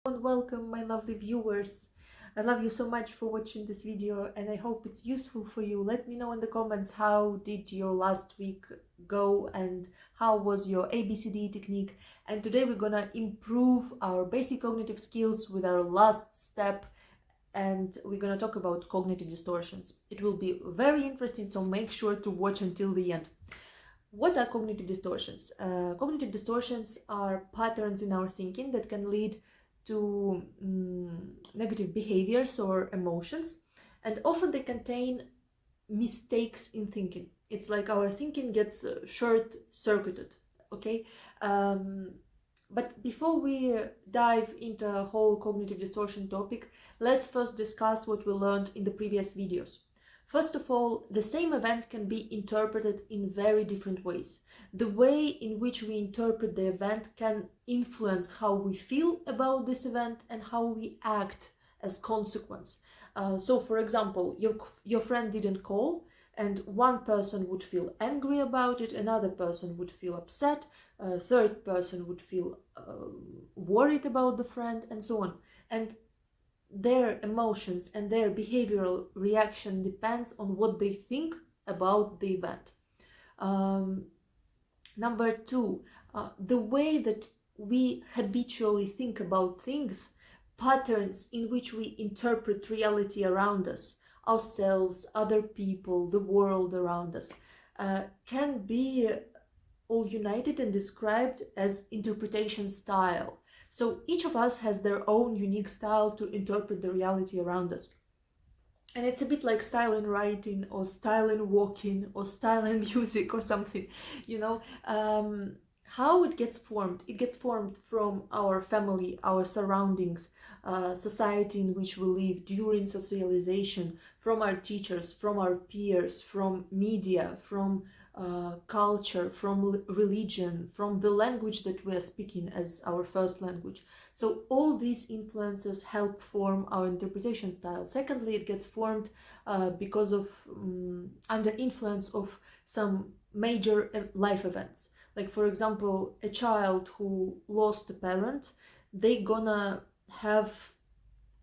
And welcome, my lovely viewers. I love you so much for watching this video and I hope it's useful for you. Let me know in the comments how did your last week go and how was your ABCD technique. And today we're gonna improve our basic cognitive skills with our last step, and we're gonna talk about cognitive distortions. It will be very interesting, so make sure to watch until the end. What are cognitive distortions? Cognitive distortions are patterns in our thinking that can lead to negative behaviors or emotions, and often they contain mistakes in thinking. It's like our thinking gets short-circuited, okay? But before we dive into a whole cognitive distortion topic, let's first discuss what we learned in the previous videos. First of all, the same event can be interpreted in very different ways. The way in which we interpret the event can influence how we feel about this event and how we act as consequence. So, for example, your friend didn't call, and one person would feel angry about it, another person would feel upset, a third person would feel worried about the friend, and so on. And their emotions and their behavioral reaction depends on what they think about the event. Number two, the way that we habitually think about things, patterns in which we interpret reality around us, ourselves, other people, the world around us, can be all united and described as interpretation style. So each of us has their own unique style to interpret the reality around us. And it's a bit like style in writing or style in walking or style in music or something, you know. How it gets formed? It gets formed from our family, our surroundings, society in which we live, during socialization, from our teachers, from our peers, from media, from culture, from religion, from the language that we are speaking as our first language. So all these influences help form our interpretation style. Secondly, it gets formed because of under influence of some major life events. Like, for example, a child who lost a parent, they gonna have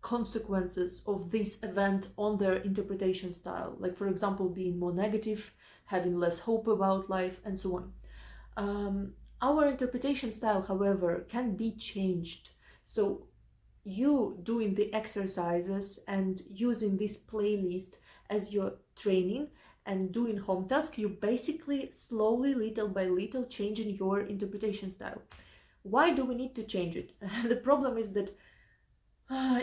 consequences of this event on their interpretation style. Like, for example, being more negative, having less hope about life, and so on. Our interpretation style, however, can be changed. So you doing the exercises and using this playlist as your training and doing home task, you basically slowly, little by little, changing your interpretation style. Why do we need to change it? The problem is that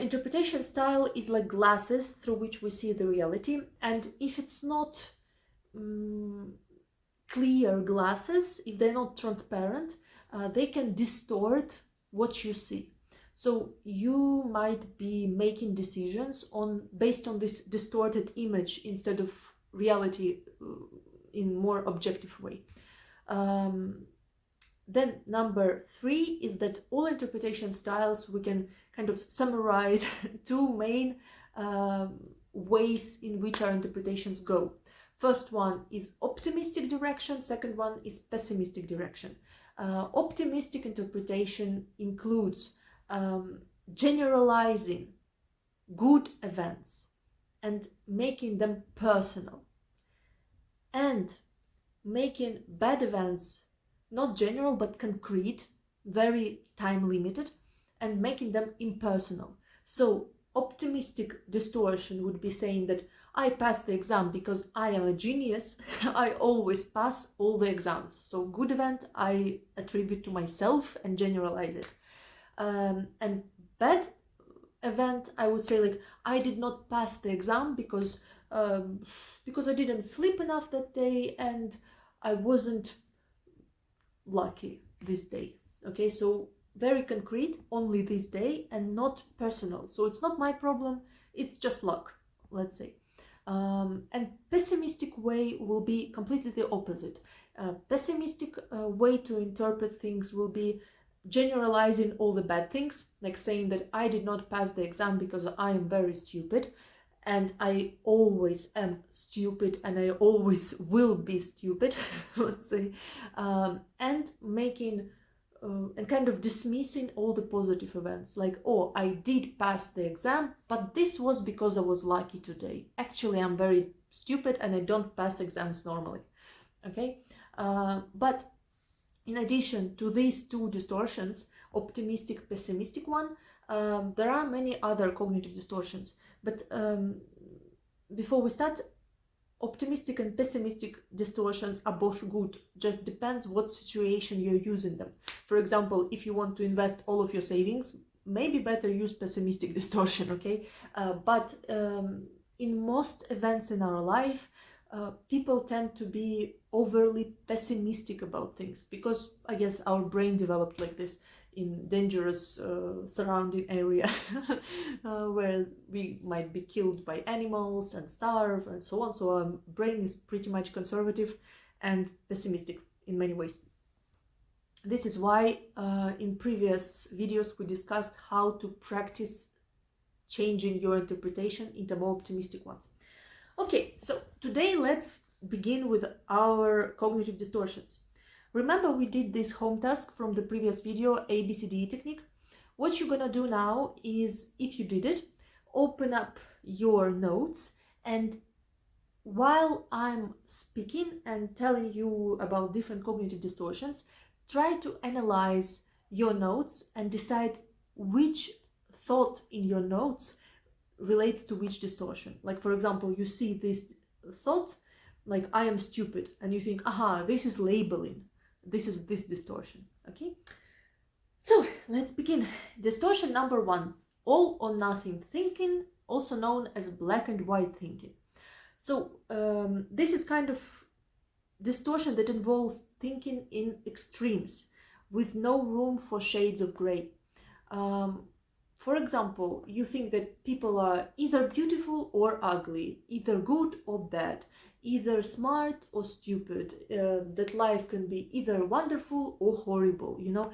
interpretation style is like glasses through which we see the reality, and if it's not clear glasses, if they're not transparent, they can distort what you see. So you might be making decisions based on this distorted image instead of reality in more objective way. Then number three is that all interpretation styles, we can kind of summarize two main ways in which our interpretations go. First one is optimistic direction, second one is pessimistic direction. Optimistic interpretation includes generalizing good events and making them personal, and making bad events not general but concrete, very time limited, and making them impersonal. So optimistic distortion would be saying that I passed the exam because I am a genius. I always pass all the exams. So good event I attribute to myself and generalize it. And bad event, I would say, like, I did not pass the exam because I didn't sleep enough that day and I wasn't lucky this day. Okay, so very concrete, only this day, and not personal. So it's not my problem, it's just luck, let's say. And pessimistic way will be completely the opposite. Pessimistic way to interpret things will be generalizing all the bad things, like saying that I did not pass the exam because I am very stupid, and I always am stupid and I always will be stupid, let's say, and making and kind of dismissing all the positive events, like, oh, I did pass the exam, but this was because I was lucky today. Actually, I'm very stupid and I don't pass exams normally. Okay, but in addition to these two distortions, optimistic, pessimistic one, there are many other cognitive distortions. But before we start, optimistic and pessimistic distortions are both good, just depends what situation you're using them. For example, if you want to invest all of your savings, maybe better use pessimistic distortion, okay? But in most events in our life, people tend to be overly pessimistic about things because I guess our brain developed like this in dangerous surrounding area where we might be killed by animals and starve and so on. So our brain is pretty much conservative and pessimistic in many ways. This is why in previous videos we discussed how to practice changing your interpretation into more optimistic ones. Okay, so today let's begin with our cognitive distortions. Remember we did this home task from the previous video, ABCDE technique. What you're gonna do now is, if you did it, open up your notes, and while I'm speaking and telling you about different cognitive distortions, try to analyze your notes and decide which thought in your notes relates to which distortion. Like, for example, you see this thought, like, I am stupid, and you think, aha, this is labeling. This is this distortion, okay? So let's begin. Distortion number one, all or nothing thinking, also known as black and white thinking. So this is kind of distortion that involves thinking in extremes with no room for shades of gray. For example, you think that people are either beautiful or ugly, either good or bad, either smart or stupid, that life can be either wonderful or horrible, you know,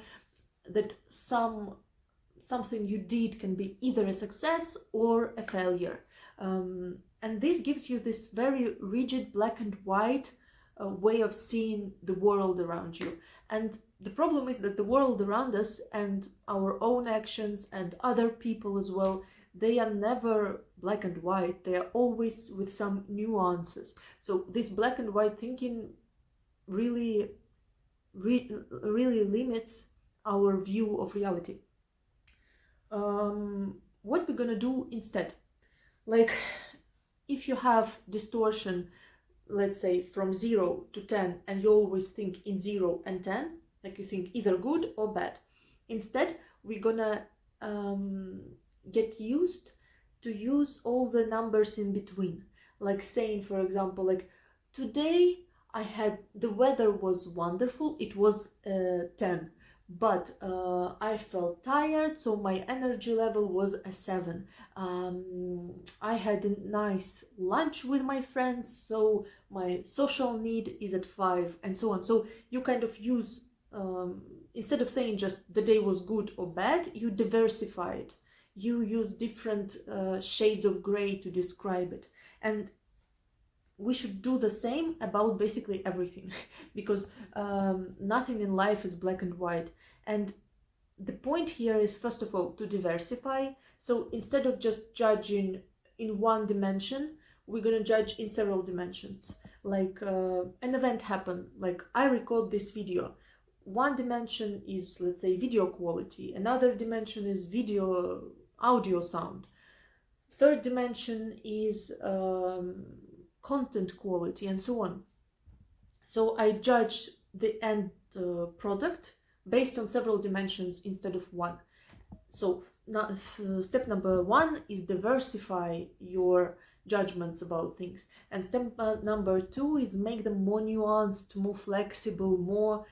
that something you did can be either a success or a failure. And this gives you this very rigid black and white way of seeing the world around you. And the problem is that the world around us and our own actions and other people as well, they are never black and white. They are always with some nuances. So this black and white thinking really limits our view of reality. What we're gonna do instead, like, if you have distortion, let's say from 0 to 10, and you always think in 0 and 10, like you think either good or bad. Instead, we're gonna get used to use all the numbers in between. Like saying, for example, like, today the weather was wonderful, it was 10. But I felt tired, so my energy level was a 7. I had a nice lunch with my friends, so my social need is at 5, and so on. So you kind of use, instead of saying just the day was good or bad, you diversify it. You use different shades of gray to describe it. And we should do the same about basically everything, because nothing in life is black and white. And the point here is, first of all, to diversify. So instead of just judging in one dimension, we're going to judge in several dimensions. Like an event happened, like I record this video. One dimension is, let's say, video quality. Another dimension is audio sound. Third dimension is content quality, and so on. So I judge the end product based on several dimensions instead of one. So step number one is diversify your judgments about things, and step number two is make them more nuanced, more flexible, more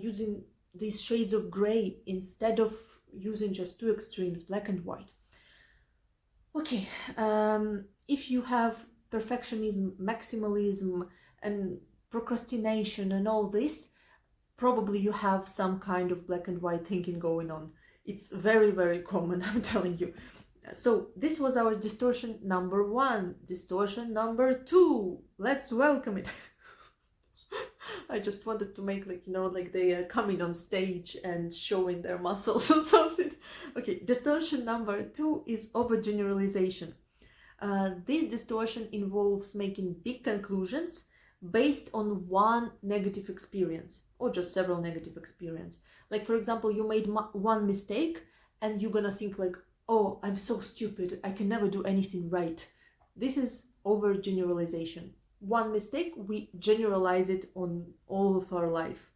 using these shades of gray instead of using just two extremes, black and white. Okay, if you have perfectionism, maximalism, and procrastination and all this, probably you have some kind of black and white thinking going on. It's very, very common, I'm telling you. So this was our distortion number one. Distortion number two. Let's welcome it. I just wanted to make like, you know, like they are coming on stage and showing their muscles or something. Okay, distortion number 2 is overgeneralization. This distortion involves making big conclusions based on one negative experience or just several negative experiences. Like, for example, you made one mistake and you're gonna think like, oh, I'm so stupid, I can never do anything right. This is overgeneralization. One mistake, we generalize it on all of our life.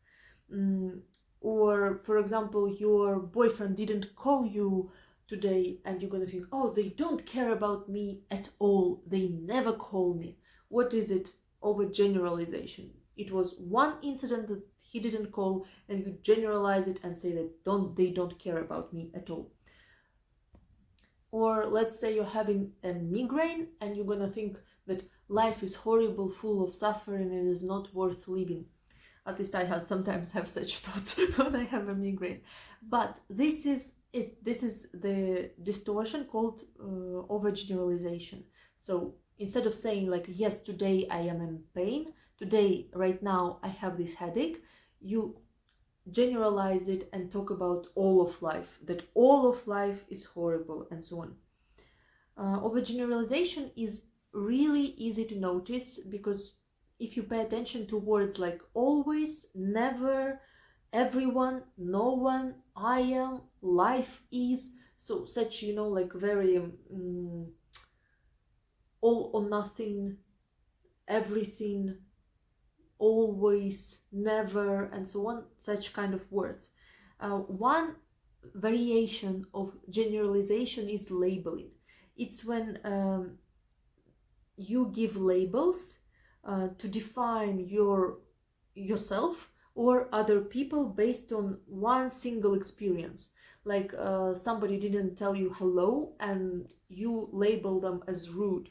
Or, for example, your boyfriend didn't call you today and you're gonna think, oh, they don't care about me at all, they never call me. What is it? Overgeneralization. It was one incident that he didn't call, and you generalize it and say that they don't care about me at all. Or let's say you're having a migraine and you're gonna think that life is horrible, full of suffering, and is not worth living. At least I sometimes have such thoughts when I have a migraine. But this is it. This is the distortion called overgeneralization. So instead of saying like, yes, today I am in pain, today, right now, I have this headache, you generalize it and talk about all of life, that all of life is horrible and so on. Overgeneralization is really easy to notice because if you pay attention to words like always, never, everyone, no one, I am, life is, so such, you know, like very all or nothing, everything, always, never, and so on, such kind of words. One variation of generalization is labeling. It's when you give labels to define yourself or other people based on one single experience. Like somebody didn't tell you hello and you label them as rude.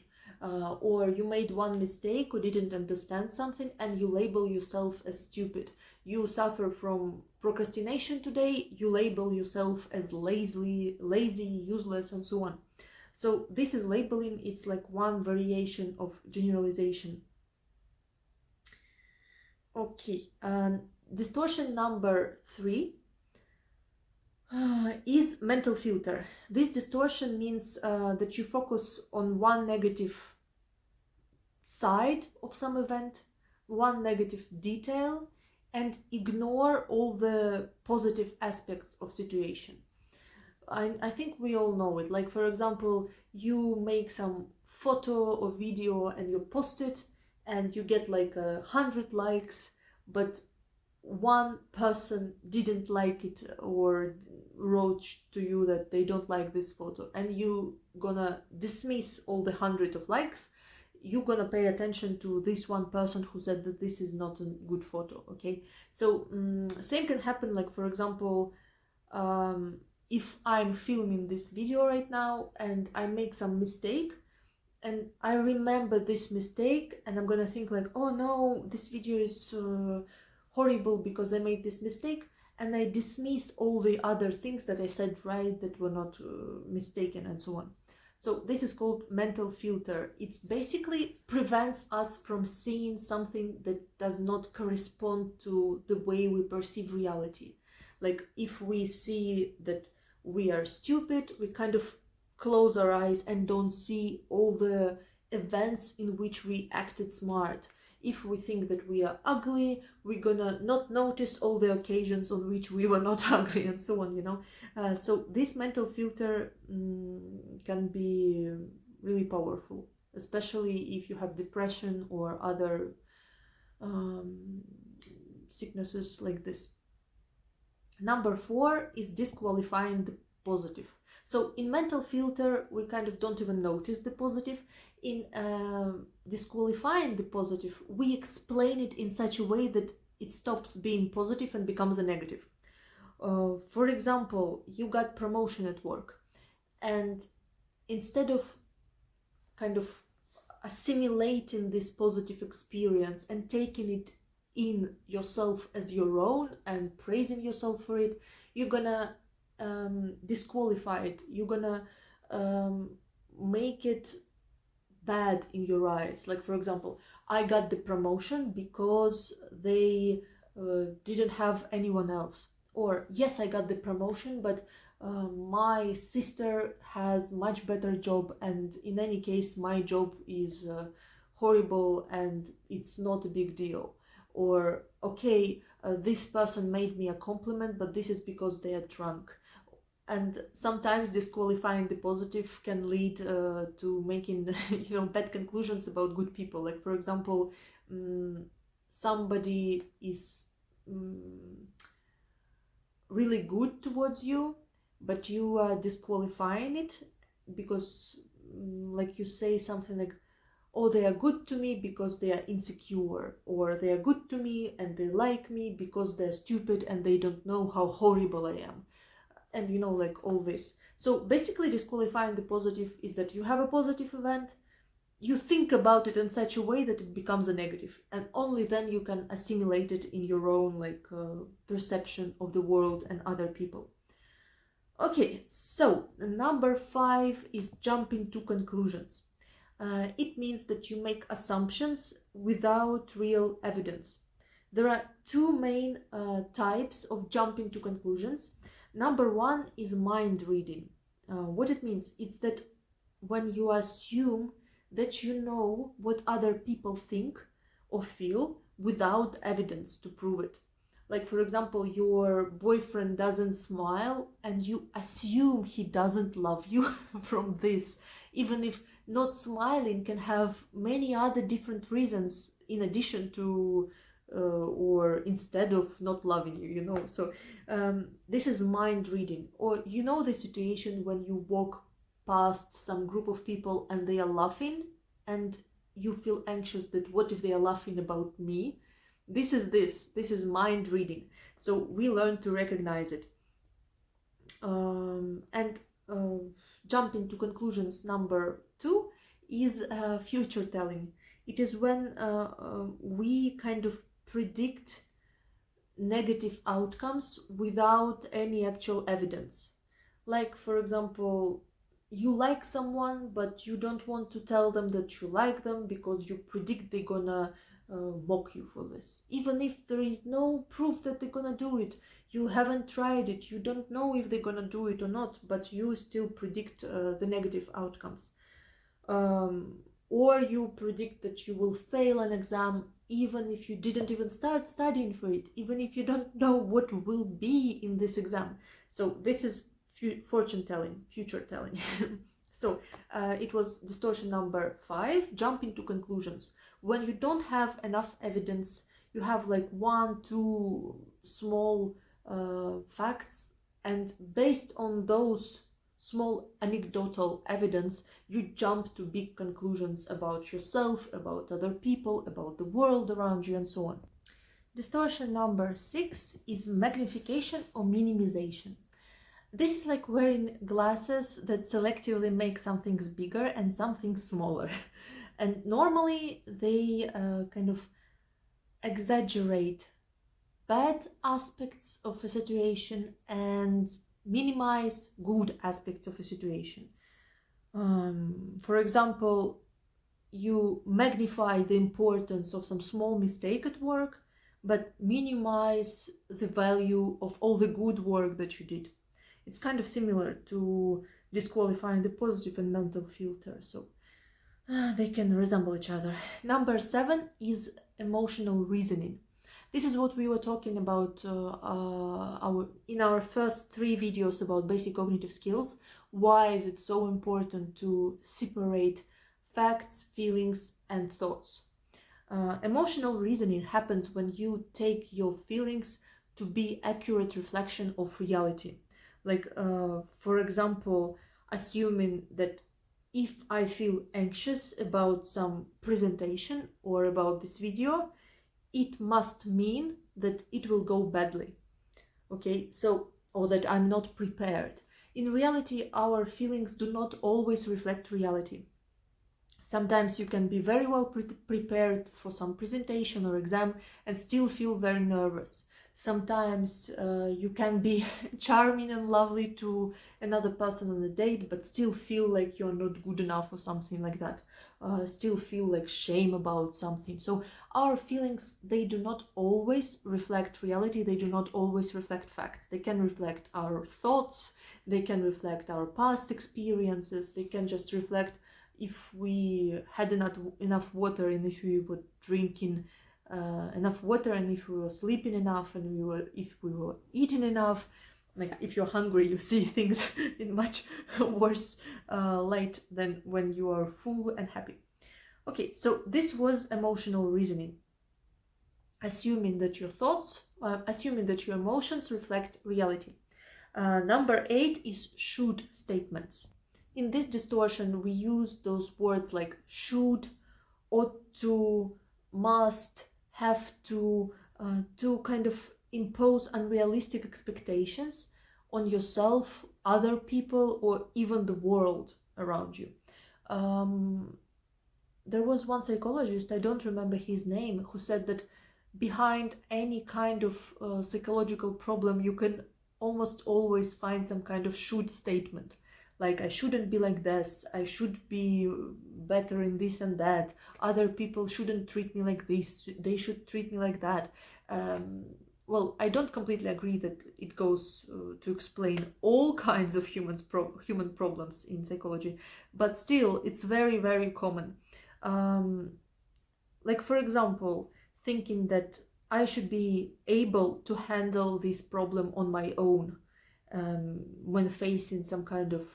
Or you made one mistake or didn't understand something and you label yourself as stupid. You suffer from procrastination today, you label yourself as lazy, useless, and so on. So this is labeling. It's like one variation of generalization. Okay, distortion number 3 is mental filter. This distortion means that you focus on one negative side of some event, one negative detail, and ignore all the positive aspects of situation. I think we all know it. Like, for example, you make some photo or video and you post it and you get like 100 likes, but one person didn't like it or wrote to you that they don't like this photo, and you gonna dismiss all the 100 of likes. You're gonna pay attention to this one person who said that this is not a good photo. Okay, so same can happen. Like, for example, if I'm filming this video right now and I make some mistake and I remember this mistake and I'm gonna think like, oh no, this video is horrible because I made this mistake, and I dismiss all the other things that I said right that were not mistaken and so on. So this is called mental filter. It basically prevents us from seeing something that does not correspond to the way we perceive reality. Like, if we see that we are stupid, we kind of close our eyes and don't see all the events in which we acted smart. If we think that we are ugly, we're gonna not notice all the occasions on which we were not ugly, and so on, you know. So this mental filter can be really powerful, especially if you have depression or other sicknesses like this. Number 4 is disqualifying the positive. So in mental filter, we kind of don't even notice the positive. In disqualifying the positive, we explain it in such a way that it stops being positive and becomes a negative. For example, you got promotion at work, and instead of kind of assimilating this positive experience and taking it in yourself as your own and praising yourself for it, you're gonna disqualify it. You're gonna make it bad in your eyes. Like, for example, I got the promotion because they didn't have anyone else. Or, yes, I got the promotion, but my sister has much better job, and in any case, my job is horrible and it's not a big deal. Or, okay, this person made me a compliment, but this is because they are drunk. And sometimes disqualifying the positive can lead to making bad conclusions about good people. Like, for example, somebody is really good towards you, but you are disqualifying it because like you say something like, oh, they are good to me because they are insecure, or they are good to me and they like me because they're stupid and they don't know how horrible I am. And like all this. So basically disqualifying the positive is that you have a positive event, you think about it in such a way that it becomes a negative, and only then you can assimilate it in your own perception of the world and other people. Okay, so number 5 is jumping to conclusions. It means that you make assumptions without real evidence. There are two main types of jumping to conclusions. Number 1 is mind reading. What it means, it's that when you assume that you know what other people think or feel without evidence to prove it. Like, for example, your boyfriend doesn't smile and you assume he doesn't love you from this, even if not smiling can have many other different reasons in addition to or instead of not loving you. So this is mind reading. Or the situation when you walk past some group of people and they are laughing and you feel anxious that what if they are laughing about me. This is mind reading. So we learn to recognize it. And jumping to conclusions number 2 is future telling. It is when we kind of predict negative outcomes without any actual evidence. Like, for example, you like someone, but you don't want to tell them that you like them because you predict they're gonna mock you for this. Even if there is no proof that they're gonna do it, you haven't tried it, you don't know if they're gonna do it or not, but you still predict the negative outcomes. Or you predict that you will fail an exam even if you didn't even start studying for it, even if you don't know what will be in this exam. So this is fortune telling, future telling. So it was distortion number 5, jumping to conclusions. When you don't have enough evidence, you have like 1-2 small facts, and based on those small anecdotal evidence, you jump to big conclusions about yourself, about other people, about the world around you, and so on. Distortion number 6 is magnification or minimization. This is like wearing glasses that selectively make some things bigger and some things smaller. And normally they kind of exaggerate bad aspects of a situation and minimize good aspects of a situation. For example, you magnify the importance of some small mistake at work, but minimize the value of all the good work that you did. It's kind of similar to disqualifying the positive and mental filter, so they can resemble each other. Number 7 is emotional reasoning. This is what we were talking about in our first 3 videos about basic cognitive skills. Why is it so important to separate facts, feelings, and thoughts? Emotional reasoning happens when you take your feelings to be accurate reflection of reality. Like, for example, assuming that if I feel anxious about some presentation or about this video, it must mean that it will go badly. Okay, so, or that I'm not prepared. In reality, our feelings do not always reflect reality. Sometimes you can be very well prepared for some presentation or exam and still feel very nervous. Sometimes you can be charming and lovely to another person on a date, but still feel like you're not good enough or something like that. Still feel like shame about something. So our feelings, they do not always reflect reality. They do not always reflect facts. They can reflect our thoughts. They can reflect our past experiences. They can just reflect if we had enough water and if we were drinking enough water, and if we were sleeping enough, and if we were eating enough. Like if you're hungry, you see things in much worse light than when you are full and happy. Okay, so this was emotional reasoning, assuming that your thoughts, assuming that your emotions reflect reality. Number 8 is should statements. In this distortion, we use those words like should, ought to, must, have to kind of impose unrealistic expectations on yourself, other people, or even the world around you. There was one psychologist, I don't remember his name, who said that behind any kind of psychological problem, you can almost always find some kind of should statement. Like, I shouldn't be like this, I should be better in this and that, other people shouldn't treat me like this, they should treat me like that. Well, I don't completely agree that it goes to explain all kinds of human problems in psychology, but still, it's very, very common. Like, for example, thinking that I should be able to handle this problem on my own when facing some kind of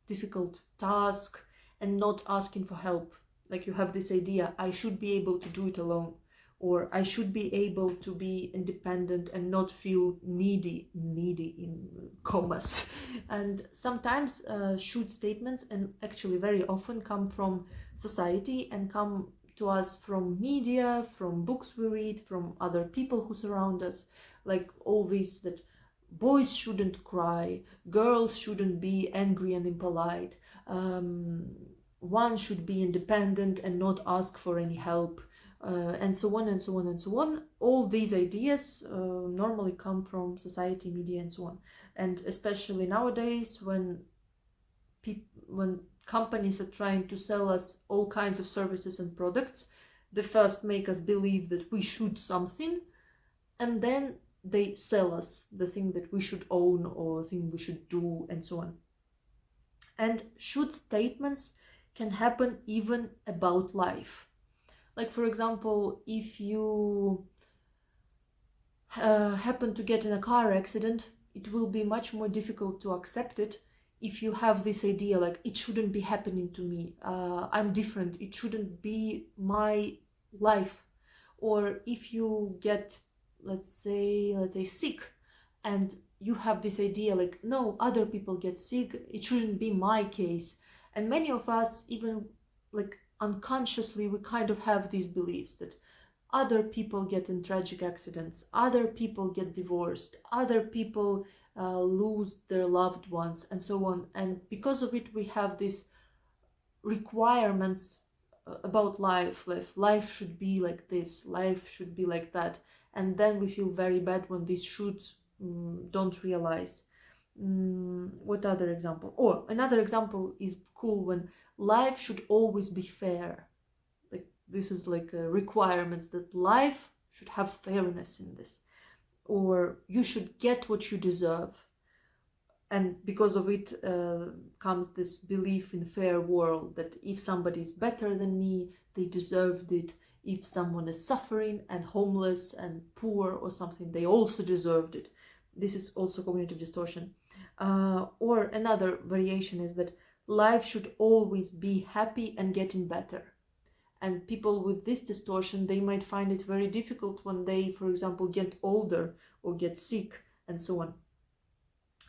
difficult task and not asking for help. Like, you have this idea, I should be able to do it alone, or I should be able to be independent and not feel needy in commas. And sometimes should statements, and actually very often, come from society and come to us from media, from books we read, from other people who surround us. Like all this, that boys shouldn't cry, girls shouldn't be angry and impolite, one should be independent and not ask for any help, and so on and so on and so on. All these ideas normally come from society, media, and so on. And especially nowadays, when companies are trying to sell us all kinds of services and products, they first make us believe that we should something, and then they sell us the thing that we should own or thing we should do, and so on. And should statements can happen even about life. Like, for example, if you happen to get in a car accident, it will be much more difficult to accept it if you have this idea like, it shouldn't be happening to me, I'm different, it shouldn't be my life. Or if you get, let's say sick, and you have this idea like, no, other people get sick, it shouldn't be my case. And many of us, even like unconsciously, we kind of have these beliefs that other people get in tragic accidents, other people get divorced, other people lose their loved ones, and so on. And because of it, we have these requirements about life should be like this, life should be like that, and then we feel very bad when these shoulds don't realize. What other example? Or another example is cool, when life should always be fair. Like, this is like requirements that life should have fairness in this, or you should get what you deserve. And because of it comes this belief in fair world, that if somebody is better than me, they deserved it. If someone is suffering and homeless and poor or something, they also deserved it. This is also cognitive distortion. Or another variation is that life should always be happy and getting better. And people with this distortion, they might find it very difficult when they, for example, get older or get sick, and so on.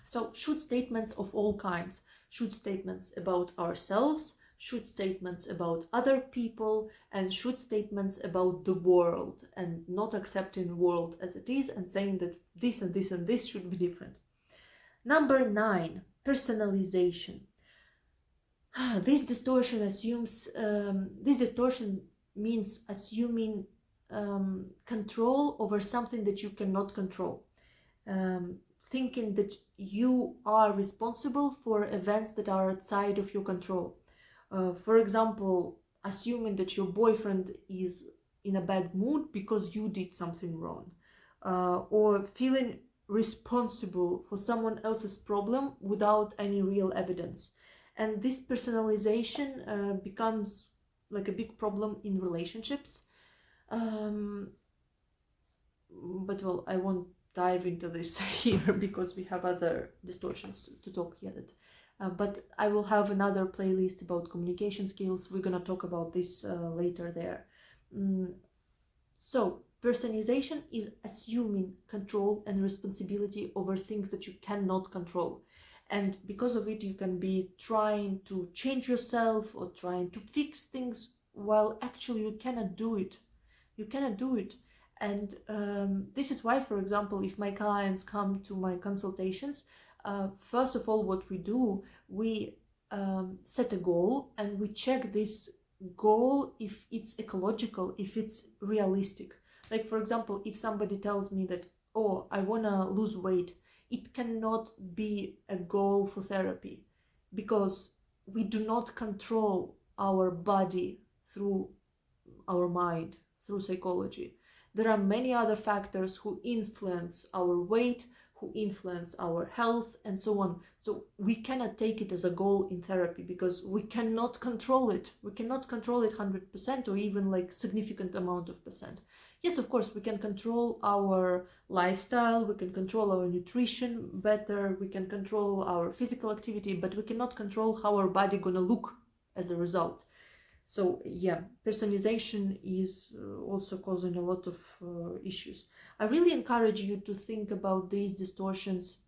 So should statements of all kinds, should statements about ourselves, should statements about other people, and should statements about the world, and not accepting the world as it is and saying that this and this and this should be different. Number 9, personalization. This distortion means assuming control over something that you cannot control. Thinking that you are responsible for events that are outside of your control. For example, assuming that your boyfriend is in a bad mood because you did something wrong, or feeling responsible for someone else's problem without any real evidence. And this personalization becomes like a big problem in relationships. But well, I won't dive into this here because we have other distortions to talk yet. But I will have another playlist about communication skills. We're gonna talk about this later there. So personalization is assuming control and responsibility over things that you cannot control. And because of it, you can be trying to change yourself or trying to fix things while actually you cannot do it. You cannot do it. And this is why, for example, if my clients come to my consultations, first of all, what we do, we set a goal and we check this goal if it's ecological, if it's realistic. Like, for example, if somebody tells me that, oh, I want to lose weight, it cannot be a goal for therapy because we do not control our body through our mind, through psychology. There are many other factors who influence our weight, who influence our health, and so on. So we cannot take it as a goal in therapy because we cannot control it. We cannot control it 100% or even like significant amount of percent. Yes, of course, we can control our lifestyle, we can control our nutrition better, we can control our physical activity, but we cannot control how our body gonna look as a result. So yeah, personalization is also causing a lot of issues. I really encourage you to think about these distortions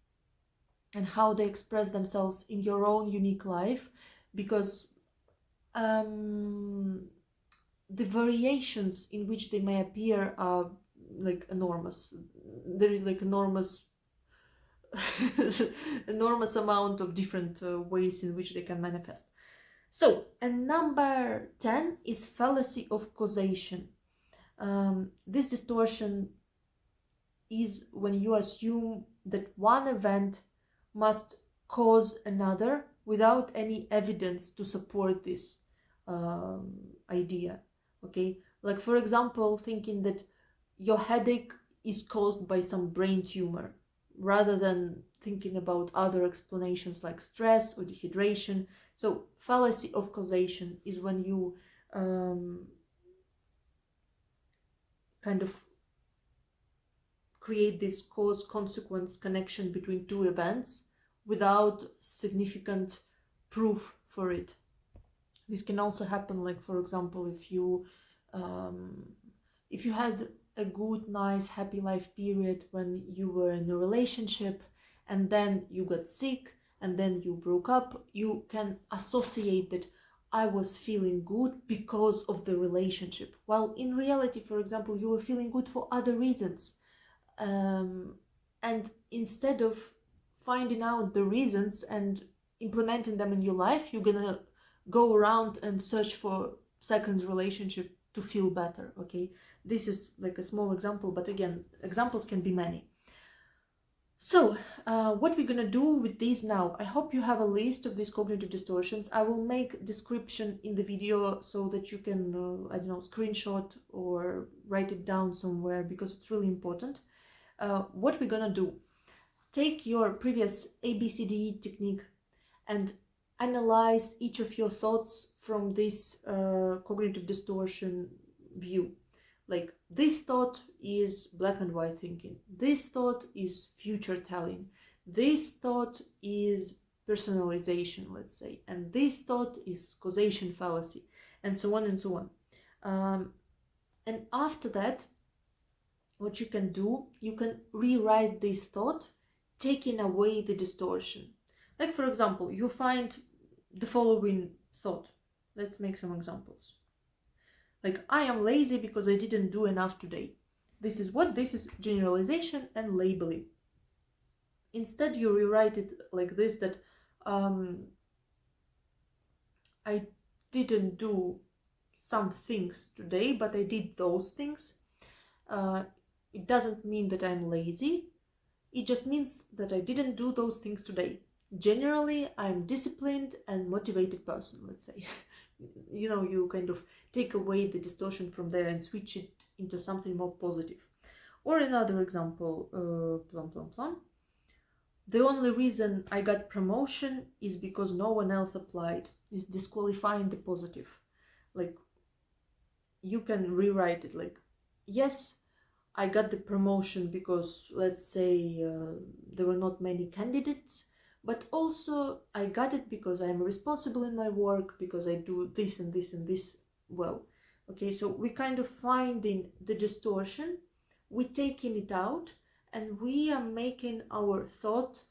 and how they express themselves in your own unique life, because the variations in which they may appear are like enormous. There is like enormous enormous amount of different ways in which they can manifest. So, and number 10 is fallacy of causation. This distortion is when you assume that one event must cause another without any evidence to support this idea. Okay, like for example, thinking that your headache is caused by some brain tumor rather than thinking about other explanations like stress or dehydration. So fallacy of causation is when you kind of create this cause-consequence connection between two events without significant proof for it. This can also happen, like for example, if you had a good, nice, happy life period when you were in a relationship and then you got sick and then you broke up, you can associate that I was feeling good because of the relationship, while in reality, for example, you were feeling good for other reasons. And instead of finding out the reasons and implementing them in your life, you're gonna go around and search for second relationship to feel better. Okay, this is like a small example, but again, examples can be many. So what we're gonna do with these now, I hope you have a list of these cognitive distortions. I will make description in the video so that you can I don't know, screenshot or write it down somewhere because it's really important. What we're gonna do, take your previous ABCDE technique and analyze each of your thoughts from this cognitive distortion view. Like, this thought is black and white thinking, this thought is future telling, this thought is personalization, let's say, and this thought is causation fallacy, and so on and so on. And after that, what you can do, you can rewrite this thought, taking away the distortion. Like, for example, you find the following thought. Let's make some examples. Like, I am lazy because I didn't do enough today. This is what? This is generalization and labeling. Instead, you rewrite it like this, that I didn't do some things today, but I did those things. It doesn't mean that I'm lazy. It just means that I didn't do those things today. Generally, I'm disciplined and motivated person, let's say. You know, you kind of take away the distortion from there and switch it into something more positive. Or another example, plum plum plum. The only reason I got promotion is because no one else applied. Is disqualifying the positive. Like, you can rewrite it like, yes, I got the promotion because, let's say, there were not many candidates, but also I got it because I'm responsible in my work, because I do this and this and this well. Okay, so we kind of finding the distortion, we taking it out, and we are making our thought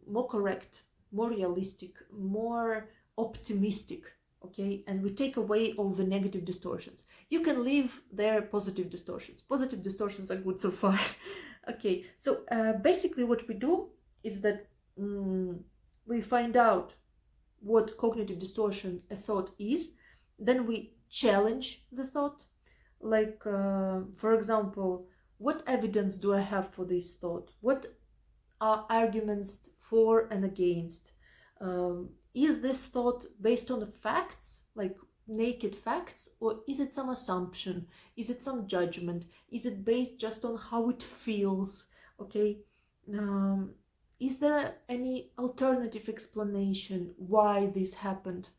more correct, more realistic, more optimistic. Okay, and we take away all the negative distortions. You can leave their positive distortions. Positive distortions are good so far. Okay, so basically what we do is that we find out what cognitive distortion a thought is, then we challenge the thought. Like, for example, what evidence do I have for this thought? What are arguments for and against? Is this thought based on the facts, like naked facts, or is it some assumption? Is it some judgment? Is it based just on how it feels? Okay, is there any alternative explanation why this happened?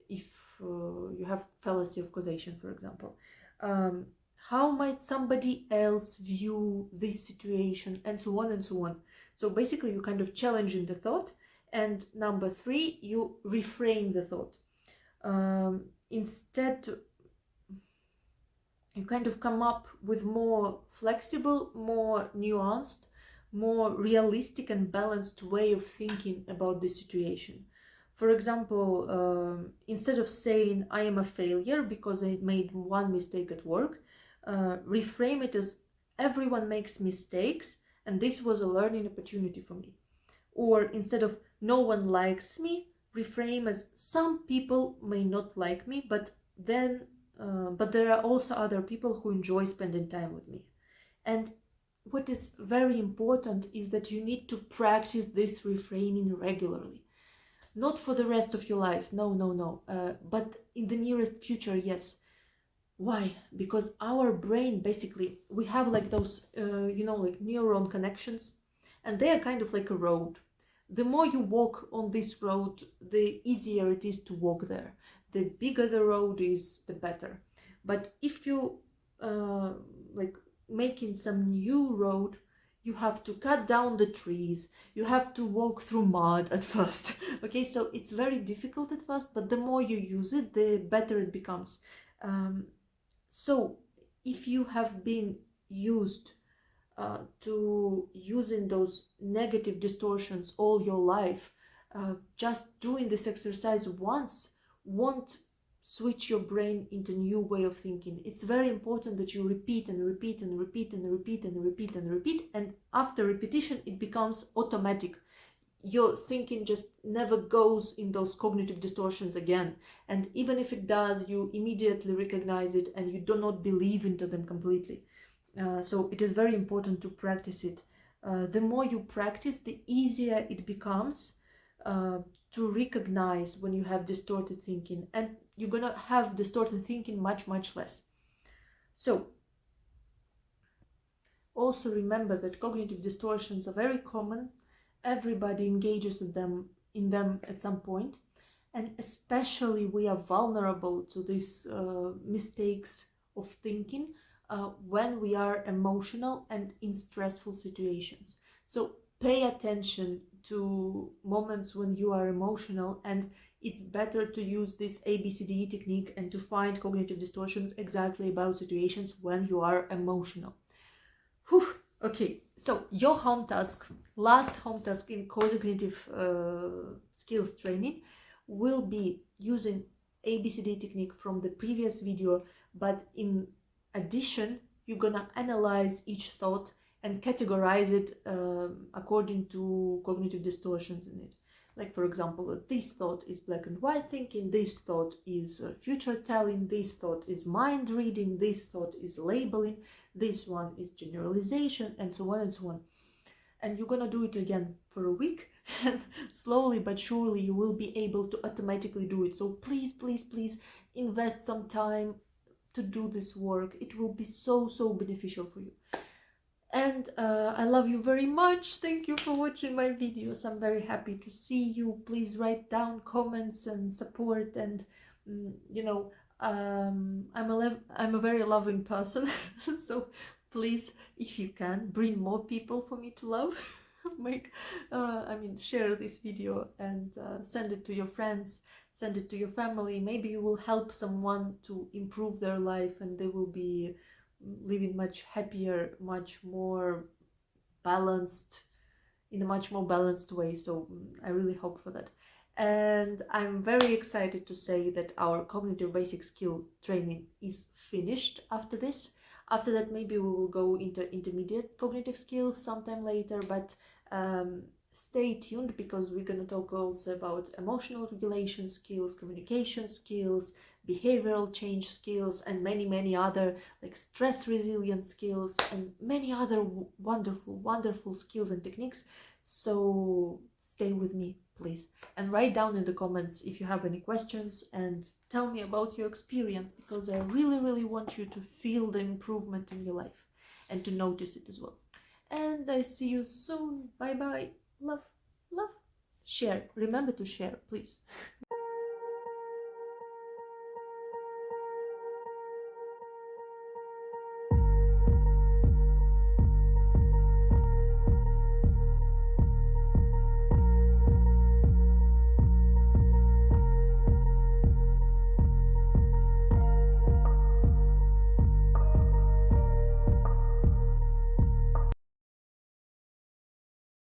If you have fallacy of causation, for example, how might somebody else view this situation, and so on and so on. So basically, you kind of challenging the thought. And number 3, you reframe the thought. Instead, you kind of come up with more flexible, more nuanced, more realistic and balanced way of thinking about the situation. For example, instead of saying I am a failure because I made one mistake at work, reframe it as everyone makes mistakes and this was a learning opportunity for me. Or instead of no one likes me, reframe as some people may not like me, but there are also other people who enjoy spending time with me. And what is very important is that you need to practice this reframing regularly. Not for the rest of your life, no, but in the nearest future, yes. Why? Because our brain, basically, we have like those, like neuron connections, and they are kind of like a road. The more you walk on this road, the easier it is to walk there. The bigger the road is, the better. But if you like making some new road, you have to cut down the trees, you have to walk through mud at first. Okay, so it's very difficult at first, but the more you use it, the better it becomes. So if you have been used to using those negative distortions all your life, just doing this exercise once won't switch your brain into a new way of thinking. It's very important that you repeat and repeat and repeat and repeat and repeat and repeat, and after repetition it becomes automatic. Your thinking just never goes in those cognitive distortions again, and even if it does, you immediately recognize it and you do not believe into them completely. So it is very important to practice it. The more you practice, the easier it becomes to recognize when you have distorted thinking, and you're gonna have distorted thinking much less. So also remember that cognitive distortions are very common. Everybody engages in them at some point, and especially we are vulnerable to these mistakes of thinking when we are emotional and in stressful situations. So pay attention to moments when you are emotional, and it's better to use this ABCDE technique and to find cognitive distortions exactly about situations when you are emotional. Whew. Okay, so your home task, last home task in cognitive skills training, will be using ABCD technique from the previous video, but in addition, you're gonna analyze each thought and categorize it according to cognitive distortions in it. Like, for example, this thought is black and white thinking, this thought is future telling, this thought is mind reading, this thought is labeling, this one is generalization, and so on and so on. And you're gonna do it again for a week, and slowly but surely you will be able to automatically do it. So please, please, please invest some time to do this work. It will be so, so beneficial for you. And I love you very much. Thank you for watching my videos. I'm very happy to see you. Please write down comments and support, and you know, I'm a very loving person. So please, if you can, bring more people for me to love. Share this video and send it to your friends, send it to your family. Maybe you will help someone to improve their life, and they will be living much happier, much more balanced, in a much more balanced way. So I really hope for that. And I'm very excited to say that our cognitive basic skill training is finished after this. After that, maybe we will go into intermediate cognitive skills sometime later, but stay tuned, because we're going to talk also about emotional regulation skills, communication skills, behavioral change skills, and many other, like stress resilience skills, and many other wonderful skills and techniques. So stay with me, please, and write down in the comments if you have any questions, and tell me about your experience, because I really want you to feel the improvement in your life and to notice it as well. And I see you soon. Bye bye. Love. Share. Remember to share, please.